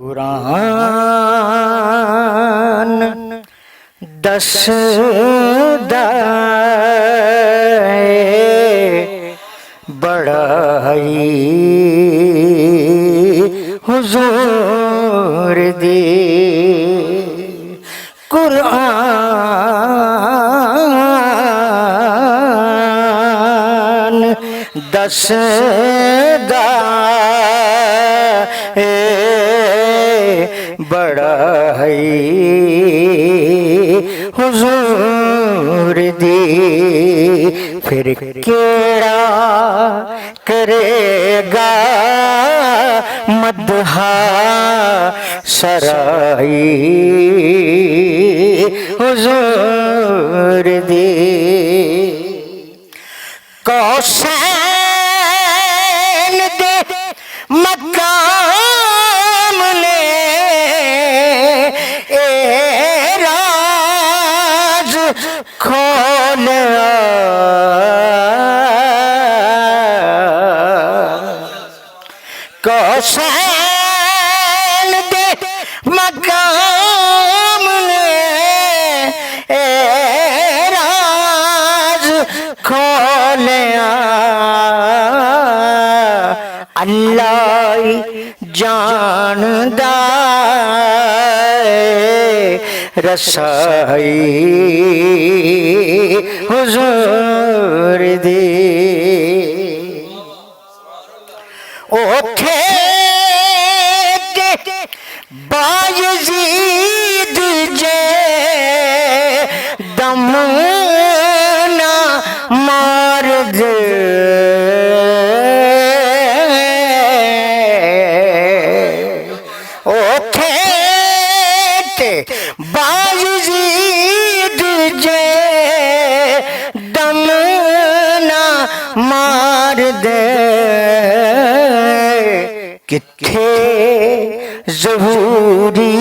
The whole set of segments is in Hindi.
कुरान दसदा बड़ाई हुजूर दी। कुरान दसदा बड़ाई हुजूर दी। फिर केड़ा करेगा मदहा सराई हुजूर दी। कौसैन दे मकाम ने ए राज खोलिया। कौसैन दे मकाम ने ए राज खोलिया। अल्लाह जानदा रसाई हुजूर दी। ओखे बायज़ीद जे दम ना मार दे। ओखे बायज़ीद जे दम ना मार दे। किथे ज़हूरी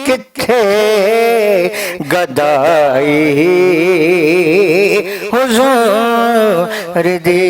किथे गदाई हुजूर दी।